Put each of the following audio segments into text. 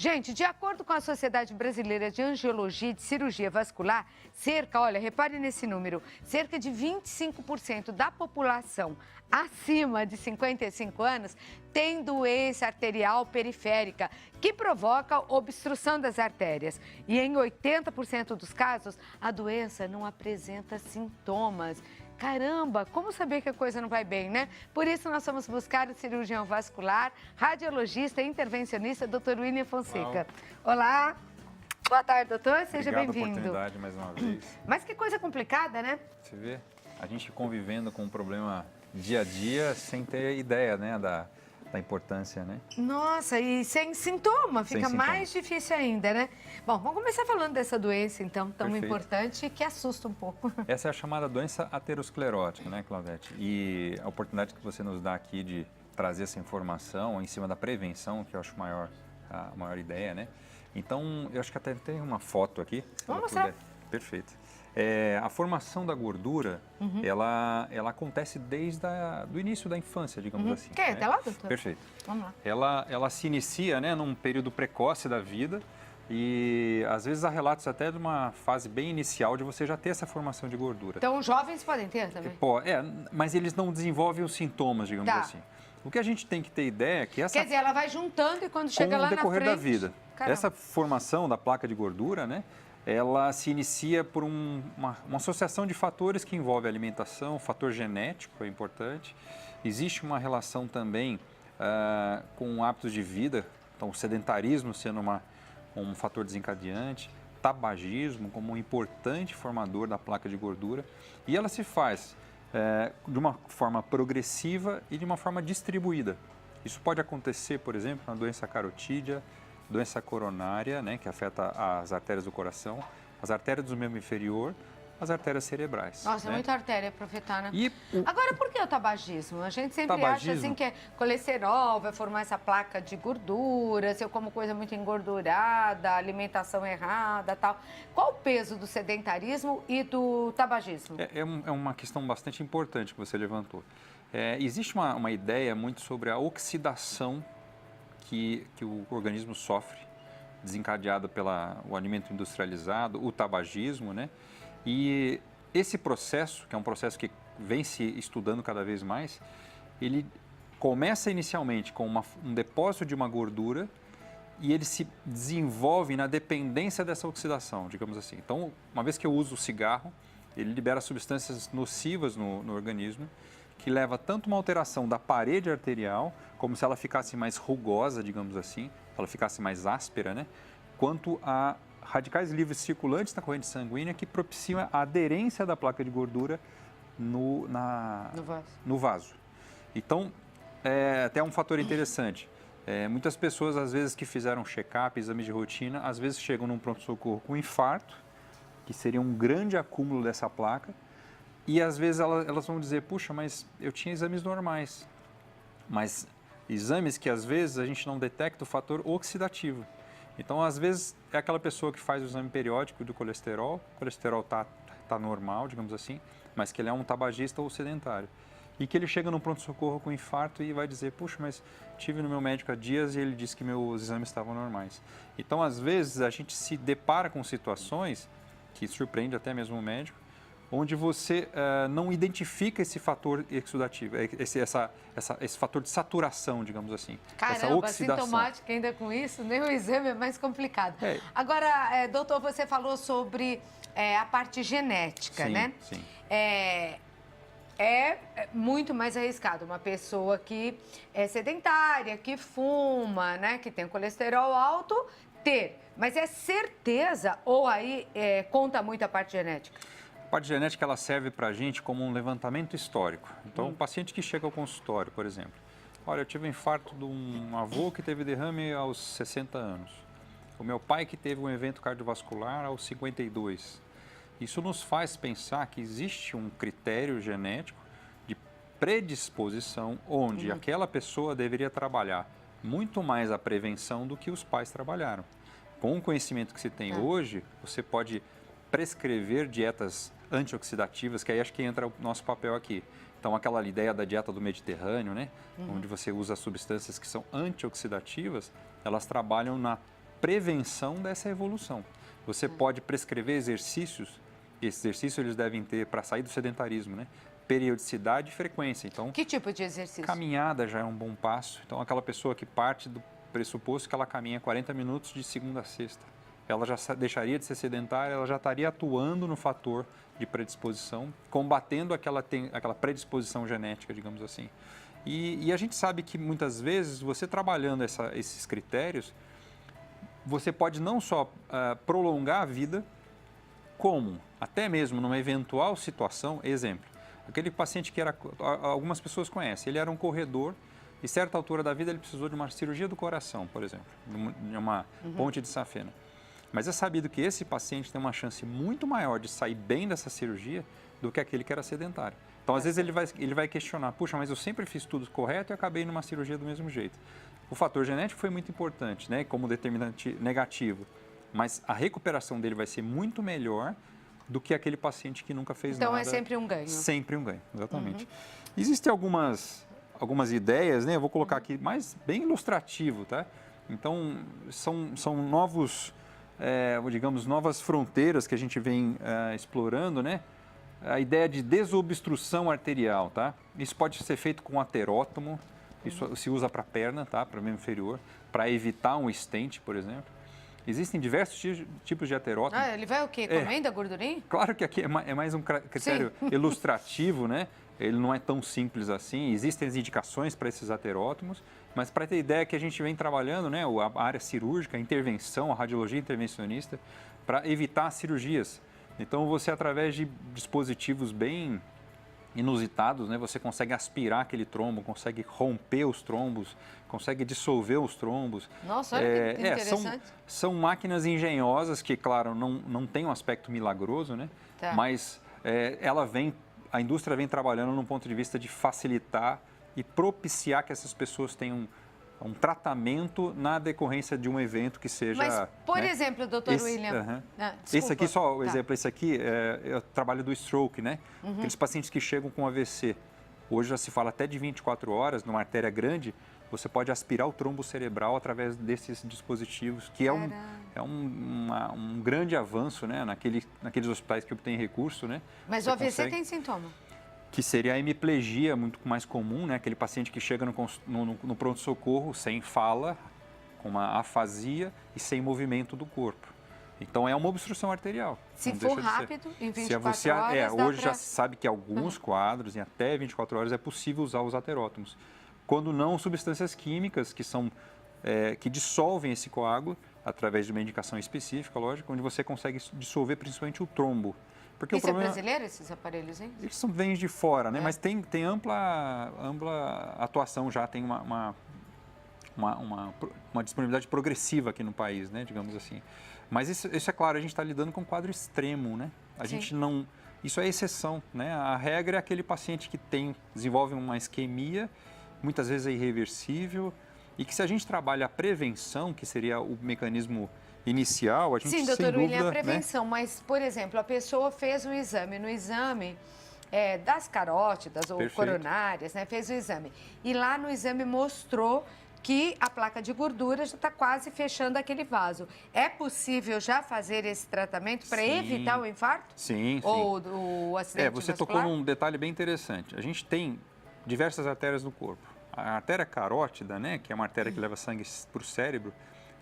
Gente, de acordo com a Sociedade Brasileira de Angiologia e de Cirurgia Vascular, olha, repare nesse número, cerca de 25% da população acima de 55 anos tem doença arterial periférica, que provoca obstrução das artérias. E em 80% dos casos, a doença não apresenta sintomas. Caramba, como saber que a coisa não vai bem, né? Por isso, nós vamos buscar o cirurgião vascular, radiologista e intervencionista, Dr. William Fonseca. Olá, boa tarde, doutor, seja bem-vindo. Obrigado pela oportunidade mais uma vez. Mas que coisa complicada, né? Você vê, a gente convivendo com um problema dia a dia sem ter ideia, né, da importância, né? Nossa, e sem sintoma, fica mais difícil ainda, né? Bom, vamos começar falando dessa doença, então, tão importante, que assusta um pouco. Essa é a chamada doença aterosclerótica, né, Claudete? E a oportunidade que você nos dá aqui de trazer essa informação em cima da prevenção, que eu acho a maior ideia, né? Então, eu acho que até tem uma foto aqui. Vamos mostrar. Perfeito. A formação da gordura, ela acontece desde o início da infância, digamos assim. Quer até lá, doutor? Perfeito. Vamos lá. Ela se inicia, né, num período precoce da vida e, às vezes, há relatos até de uma fase bem inicial de você já ter essa formação de gordura. Então, os jovens podem ter também? Mas eles não desenvolvem os sintomas, digamos assim. O que a gente tem que ter ideia é que essa... Quer dizer, ela vai juntando e quando chega lá na frente... Com o decorrer da vida. Caramba. Essa formação da placa de gordura, né? Ela se inicia por uma associação de fatores que envolve alimentação, o fator genético é importante. Existe uma relação também com hábitos de vida, então o sedentarismo sendo um fator desencadeante, tabagismo como um importante formador da placa de gordura. E ela se faz de uma forma progressiva e de uma forma distribuída. Isso pode acontecer, por exemplo, na doença carotídea, doença coronária, né, que afeta as artérias do coração, as artérias do membro inferior, as artérias cerebrais. Nossa, né? é muita artéria para afetar, né? E Agora, por que o tabagismo? A gente sempre acha assim que é colesterol, vai formar essa placa de gordura, se eu como coisa muito engordurada, alimentação errada, tal. Qual o peso do sedentarismo e do tabagismo? É uma questão bastante importante que você levantou. Existe uma ideia muito sobre a oxidação que o organismo sofre, desencadeada pelo alimento industrializado, o tabagismo, né? E esse processo, que é um processo que vem se estudando cada vez mais, ele começa inicialmente com um depósito de uma gordura e ele se desenvolve na dependência dessa oxidação, digamos assim. Então, uma vez que eu uso o cigarro, ele libera substâncias nocivas no organismo, que leva tanto uma alteração da parede arterial, como se ela ficasse mais rugosa, digamos assim, ela ficasse mais áspera, né? Quanto a radicais livres circulantes na corrente sanguínea que propiciam a aderência da placa de gordura no vaso. Então, até um fator interessante. Muitas pessoas, às vezes, que fizeram check-up, exames de rotina, às vezes chegam num pronto-socorro com infarto, que seria um grande acúmulo dessa placa, e às vezes elas vão dizer, puxa, mas eu tinha exames normais. Mas exames que às vezes a gente não detecta o fator oxidativo. Então, às vezes, é aquela pessoa que faz o exame periódico do colesterol, o colesterol tá normal, digamos assim, mas que ele é um tabagista ou sedentário. E que ele chega no pronto-socorro com infarto e vai dizer, puxa, mas tive no meu médico há dias e ele disse que meus exames estavam normais. Então, às vezes, a gente se depara com situações que surpreende até mesmo o médico, onde você não identifica esse fator exudativo, esse fator de saturação, digamos assim. Caramba, essa oxidação. sintomática ainda com isso, nem o exame é mais complicado. Agora, doutor, você falou sobre a parte genética, sim, né? Sim. É muito mais arriscado uma pessoa que é sedentária, que fuma, né, que tem colesterol alto, ter. Mas é certeza ou aí conta muito a parte genética? A parte genética ela serve para a gente como um levantamento histórico. Então, o paciente que chega ao consultório, por exemplo, olha, eu tive um infarto de um avô que teve derrame aos 60 anos. O meu pai que teve um evento cardiovascular aos 52. Isso nos faz pensar que existe um critério genético de predisposição onde aquela pessoa deveria trabalhar muito mais a prevenção do que os pais trabalharam. Com o conhecimento que se tem hoje, você pode prescrever dietas antioxidativas, que aí acho que entra o nosso papel aqui. Então, aquela ideia da dieta do Mediterrâneo, né? Onde você usa substâncias que são antioxidativas, elas trabalham na prevenção dessa evolução. Você pode prescrever exercícios, e esses exercícios eles devem ter, para sair do sedentarismo, né? Periodicidade e frequência. Então, que tipo de exercício? Caminhada já é um bom passo. Então, aquela pessoa que parte do pressuposto que ela caminha 40 minutos de segunda a sexta, ela já deixaria de ser sedentária, ela já estaria atuando no fator de predisposição, combatendo aquela predisposição genética, digamos assim. E a gente sabe que muitas vezes, você trabalhando esses critérios, você pode não só prolongar a vida, como até mesmo numa eventual situação, exemplo, aquele paciente que algumas pessoas conhecem, ele era um corredor e certa altura da vida ele precisou de uma cirurgia do coração, por exemplo, de uma ponte de safena. Mas é sabido que esse paciente tem uma chance muito maior de sair bem dessa cirurgia do que aquele que era sedentário. Então, às vezes, ele vai questionar, puxa, mas eu sempre fiz tudo correto e acabei numa cirurgia do mesmo jeito. O fator genético foi muito importante, né, como determinante negativo, mas a recuperação dele vai ser muito melhor do que aquele paciente que nunca fez nada. Então, é sempre um ganho. Sempre um ganho, exatamente. Existem algumas ideias, né, eu vou colocar aqui, mas bem ilustrativo, tá? Então, são novos, digamos, novas fronteiras que a gente vem explorando, né? A ideia de desobstrução arterial, tá? Isso pode ser feito com aterótomo, isso se usa para a perna, tá? Para o membro inferior, para evitar um stent, por exemplo. Existem diversos tipos de aterótomo. Ele vai o quê? Comendo a gordurinha? Claro que aqui é mais um critério ilustrativo, né? Ele não é tão simples assim. Existem as indicações para esses aterótomos, mas para ter ideia que a gente vem trabalhando, né? A área cirúrgica, a intervenção, a radiologia intervencionista, para evitar cirurgias. Então, você, através de dispositivos bem inusitados, né, você consegue aspirar aquele trombo, consegue romper os trombos, consegue dissolver os trombos. Nossa, olha que interessante. São máquinas engenhosas que, claro, não tem um aspecto milagroso, né? Tá. Mas a indústria vem trabalhando num ponto de vista de facilitar e propiciar que essas pessoas tenham um tratamento na decorrência de um evento que seja... Mas, por exemplo, doutor William... Esse aqui, só o exemplo, esse aqui é o trabalho do stroke, né? Aqueles pacientes que chegam com AVC. Hoje já se fala até de 24 horas, numa artéria grande, você pode aspirar o trombo cerebral através desses dispositivos, que é um grande avanço, né? Naqueles hospitais que obtêm recurso, né? Mas o AVC tem sintoma? Que seria a hemiplegia, muito mais comum, né? Aquele paciente que chega no pronto-socorro sem fala, com uma afasia e sem movimento do corpo. Então, é uma obstrução arterial. Se for rápido, em 24 horas, hoje já se sabe que alguns quadros, em até 24 horas, é possível usar os aterótomos. Quando não, substâncias químicas que dissolvem esse coágulo, através de uma indicação específica, lógico, onde você consegue dissolver principalmente o trombo. Porque Isso é brasileiro, esses aparelhos, hein? Eles vêm de fora, né? Mas tem ampla atuação já, tem uma disponibilidade progressiva aqui no país, né? Digamos assim. Mas isso é claro, a gente está lidando com um quadro extremo, né? Gente não... Isso é exceção, né? A regra é aquele paciente que desenvolve uma isquemia, muitas vezes é irreversível, e que se a gente trabalha a prevenção, que seria o mecanismo inicial, a gente Sim, doutor William, a prevenção, né? Mas, por exemplo, a pessoa fez um exame, no exame das carótidas ou coronárias, né, fez o exame, e lá no exame mostrou que a placa de gordura já está quase fechando aquele vaso. É possível já fazer esse tratamento para evitar o infarto? Sim, ou o acidente você vascular? Tocou num detalhe bem interessante. A gente tem diversas artérias no corpo. A artéria carótida, né, que é uma artéria que leva sangue para o cérebro,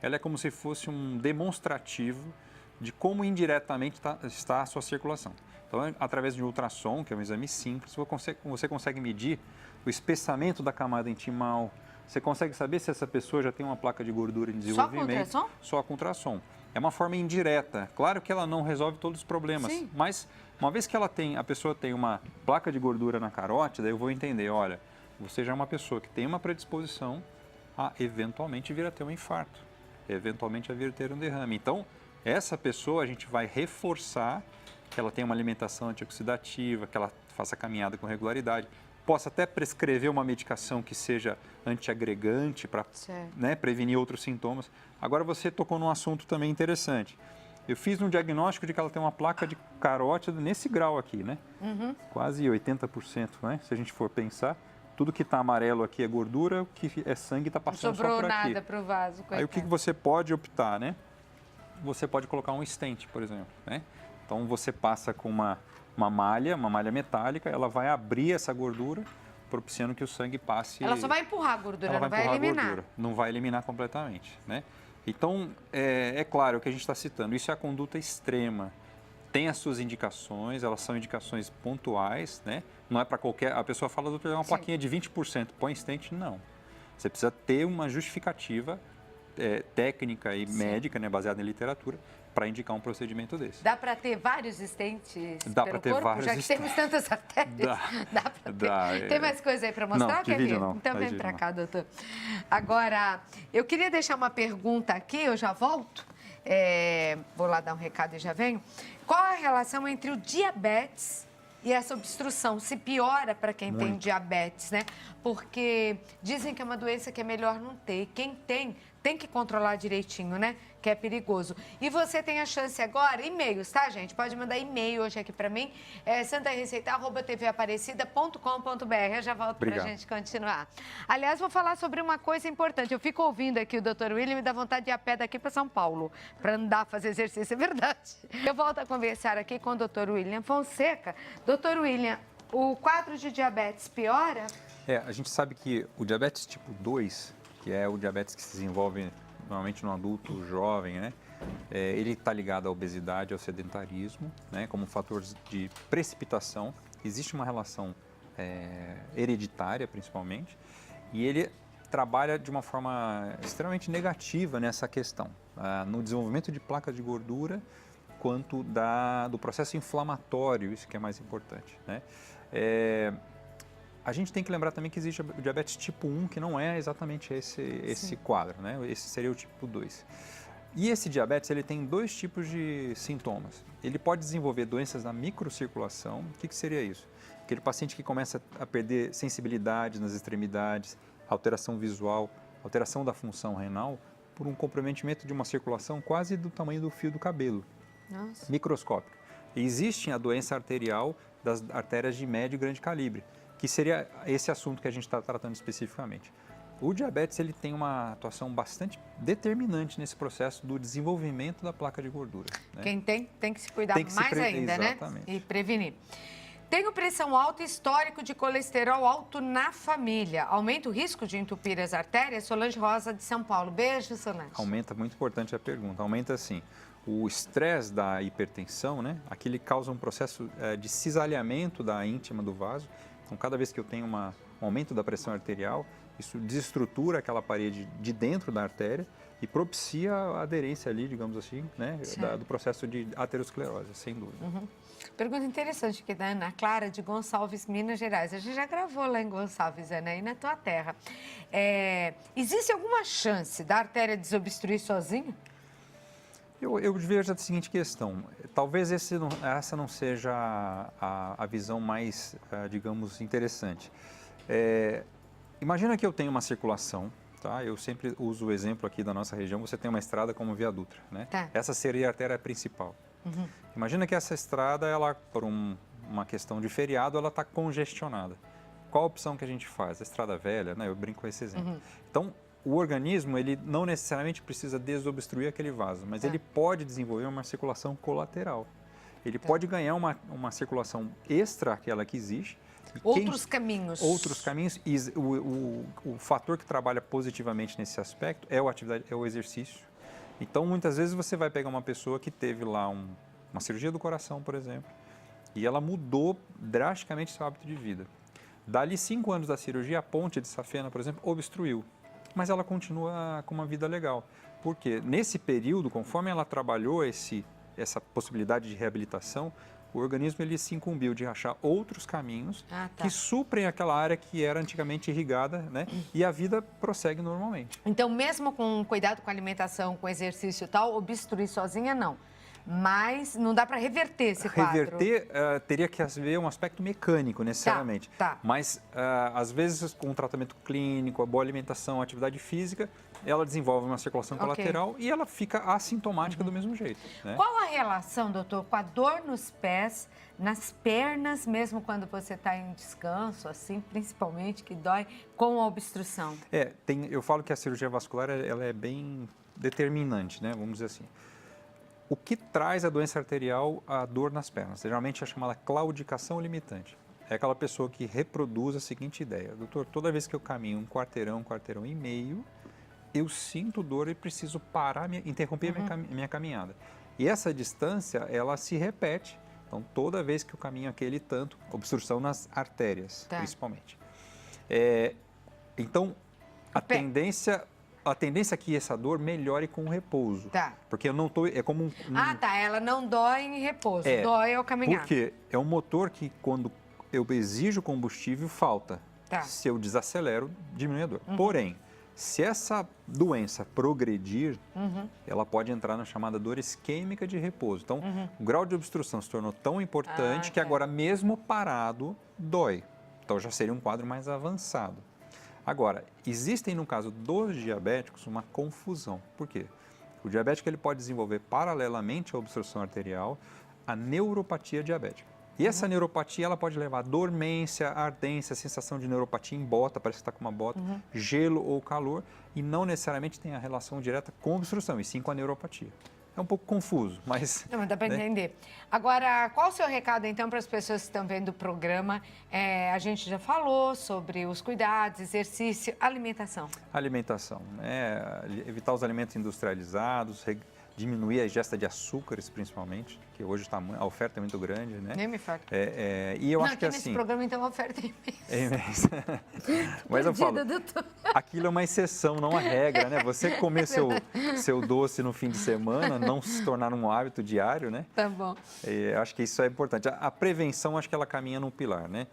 ela é como se fosse um demonstrativo de como indiretamente está a sua circulação. Então, através de um ultrassom, que é um exame simples, você consegue medir o espessamento da camada intimal, você consegue saber se essa pessoa já tem uma placa de gordura em desenvolvimento. Só com ultrassom? Só com ultrassom. É uma forma indireta. Claro que ela não resolve todos os problemas, mas uma vez que a pessoa tem uma placa de gordura na carótida, eu vou entender, olha, você já é uma pessoa que tem uma predisposição a eventualmente vir a ter um infarto, eventualmente a vir a ter um derrame. Então, essa pessoa a gente vai reforçar que ela tenha uma alimentação antioxidativa, que ela faça caminhada com regularidade, possa até prescrever uma medicação que seja antiagregante para prevenir outros sintomas. Agora, você tocou num assunto também interessante. Eu fiz um diagnóstico de que ela tem uma placa de carótida nesse grau aqui, né? Quase 80%, né? Se a gente for pensar. Tudo que está amarelo aqui é gordura, o que é sangue está passando só por aqui. Não sobrou nada para o vaso, coitado. Aí o que você pode optar, né? Você pode colocar um stent, por exemplo, né? Então você passa com uma malha metálica, ela vai abrir essa gordura, propiciando que o sangue passe... Ela só vai empurrar a gordura, ela não vai eliminar. Gordura, não vai eliminar completamente, né? Então, é claro o que a gente está citando, isso é a conduta extrema. Tem as suas indicações, elas são indicações pontuais, né? Não é para qualquer... A pessoa fala, doutor, é uma plaquinha de 20%, põe stent? Não. Você precisa ter uma justificativa técnica e médica, né, baseada em literatura, para indicar um procedimento desse. Dá para ter vários stents Dá para ter corpo, vários já que temos tantas artérias? Dá para ter. Tem mais coisa aí para mostrar? Não, que vídeo não. Então vem para cá, doutor. Agora, eu queria deixar uma pergunta aqui, eu já volto. Vou lá dar um recado e já venho. Qual a relação entre o diabetes e essa obstrução? Se piora para quem tem diabetes, né? Porque dizem que é uma doença que é melhor não ter. Quem tem que controlar direitinho, né? Que é perigoso. E você tem a chance agora, e-mails, tá, gente? Pode mandar e-mail hoje aqui para mim, santareceita@tvaparecida.com.br. Eu já volto para a gente continuar. Aliás, vou falar sobre uma coisa importante. Eu fico ouvindo aqui o Dr. William, me dá vontade de ir a pé daqui para São Paulo, para andar, fazer exercício, é verdade. Eu volto a conversar aqui com o Dr. William Fonseca. Dr. William, o quadro de diabetes piora? A gente sabe que o diabetes tipo 2, que é o diabetes que se desenvolve normalmente no adulto jovem, né? Ele está ligado à obesidade, ao sedentarismo, né? Como um fator de precipitação. Existe uma relação hereditária, principalmente, e ele trabalha de uma forma extremamente negativa nessa questão, no desenvolvimento de placas de gordura, quanto do processo inflamatório, isso que é mais importante, né? A gente tem que lembrar também que existe o diabetes tipo 1, que não é exatamente esse quadro, né? Esse seria o tipo 2. E esse diabetes, ele tem dois tipos de sintomas. Ele pode desenvolver doenças na microcirculação. O que seria isso? Aquele paciente que começa a perder sensibilidade nas extremidades, alteração visual, alteração da função renal, por um comprometimento de uma circulação quase do tamanho do fio do cabelo. Nossa. Microscópico. E existe a doença arterial das artérias de médio e grande calibre, que seria esse assunto que a gente está tratando especificamente. O diabetes, ele tem uma atuação bastante determinante nesse processo do desenvolvimento da placa de gordura, né? Quem tem que se cuidar mais ainda, exatamente, né? E prevenir. Tenho pressão alta e histórico de colesterol alto na família. Aumenta o risco de entupir as artérias? Solange Rosa, de São Paulo. Beijo, Solange. Aumenta, muito importante a pergunta. Aumenta, sim. O estresse da hipertensão, né? Aqui ele causa um processo de cisalhamento da íntima do vaso. Então, cada vez que eu tenho um aumento da pressão arterial, isso desestrutura aquela parede de dentro da artéria e propicia a aderência ali, digamos assim, né, do processo de aterosclerose, sem dúvida. Uhum. Pergunta interessante aqui da Ana Clara, de Gonçalves, Minas Gerais. A gente já gravou lá em Gonçalves, Ana, aí na tua terra. Existe alguma chance da artéria desobstruir sozinha? Eu vejo a seguinte questão, talvez essa não seja a visão mais, digamos, interessante. Imagina que eu tenho uma circulação, tá? Eu sempre uso o exemplo aqui da nossa região, você tem uma estrada como Via Dutra, né? Tá. Essa seria a artéria principal. Uhum. Imagina que essa estrada, ela, por uma questão de feriado, ela está congestionada. Qual a opção que a gente faz? A estrada velha, né? Eu brinco com esse exemplo. Uhum. Então, o organismo, ele não necessariamente precisa desobstruir aquele vaso, mas ele pode desenvolver uma circulação colateral. Ele pode ganhar uma circulação extra àquela que existe. Outros caminhos. Outros caminhos. E o fator que trabalha positivamente nesse aspecto é o exercício. Então, muitas vezes você vai pegar uma pessoa que teve lá uma cirurgia do coração, por exemplo, e ela mudou drasticamente seu hábito de vida. Dali 5 anos da cirurgia, a ponte de safena, por exemplo, obstruiu. Mas ela continua com uma vida legal. Porque nesse período, conforme ela trabalhou essa possibilidade de reabilitação, o organismo ele se incumbiu de achar outros caminhos que suprem aquela área que era antigamente irrigada, né? E a vida prossegue normalmente. Então, mesmo com cuidado com a alimentação, com exercício e tal, obstruir sozinha, não. Mas não dá para reverter esse quadro. Reverter teria que haver um aspecto mecânico, necessariamente. Tá. Mas, às vezes, com o tratamento clínico, a boa alimentação, a atividade física, ela desenvolve uma circulação colateral e ela fica assintomática do mesmo jeito. Né? Qual a relação, doutor, com a dor nos pés, nas pernas, mesmo quando você está em descanso, assim, principalmente, que dói, com a obstrução? Eu falo que a cirurgia vascular ela é bem determinante, né? Vamos dizer assim. O que traz a doença arterial, a dor nas pernas? Geralmente é chamada claudicação limitante. É aquela pessoa que reproduz a seguinte ideia: doutor, toda vez que eu caminho um quarteirão e meio, eu sinto dor e preciso parar, interromper minha caminhada. E essa distância, ela se repete. Então, toda vez que eu caminho aquele tanto, obstrução nas artérias, principalmente. Então, a tendência é que essa dor melhore com o repouso. Porque eu não estou... É como ela não dói em repouso, dói ao caminhar. Porque é um motor que, quando eu exijo combustível, falta. Se eu desacelero, diminui a dor. Porém, se essa doença progredir, ela pode entrar na chamada dor isquêmica de repouso. Então, o grau de obstrução se tornou tão importante que agora, mesmo parado, dói. Então, já seria um quadro mais avançado. Agora, existem, no caso dos diabéticos, uma confusão. Por quê? O diabético ele pode desenvolver, paralelamente à obstrução arterial, a neuropatia diabética. E essa neuropatia ela pode levar a dormência, ardência, sensação de neuropatia em bota, parece que está com uma bota, gelo ou calor, e não necessariamente tem a relação direta com a obstrução, e sim com a neuropatia. É um pouco confuso, mas... Não, mas dá para entender. Agora, qual o seu recado, então, para as pessoas que estão vendo o programa? A gente já falou sobre os cuidados, exercício, alimentação. Alimentação, evitar os alimentos industrializados, diminuir a ingesta de açúcares, principalmente, que hoje a oferta é muito grande, né? Nem me fala. E eu acho que nesse programa, então, a oferta é imensa. Mas eu falo, aquilo é uma exceção, não a regra, né? Você comer seu doce no fim de semana, não se tornar um hábito diário, né? Tá bom. Acho que isso é importante. A prevenção, acho que ela caminha num pilar, né?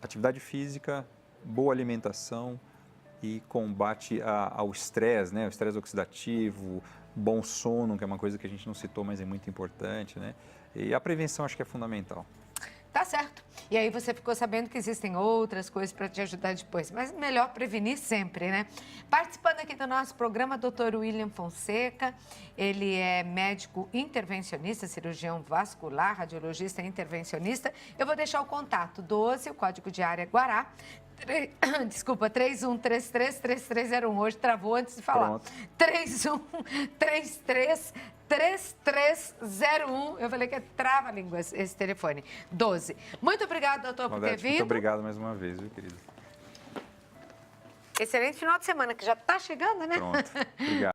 Atividade física, boa alimentação e combate ao estresse, né? O estresse oxidativo, bom sono, que é uma coisa que a gente não citou, mas é muito importante, né? E a prevenção acho que é fundamental. Tá certo. E aí você ficou sabendo que existem outras coisas para te ajudar depois, mas melhor prevenir sempre, né? Participando aqui do nosso programa, Dr. William Fonseca, ele é médico intervencionista, cirurgião vascular, radiologista intervencionista. Eu vou deixar o contato 12, o código de área Guará, 31333301. Hoje travou antes de falar. 31333301. Eu falei que é trava-línguas esse telefone. 12. Muito obrigado, doutor, por ter vindo. Muito obrigado mais uma vez, viu, querido? Excelente final de semana, que já está chegando, né? Pronto. Obrigado.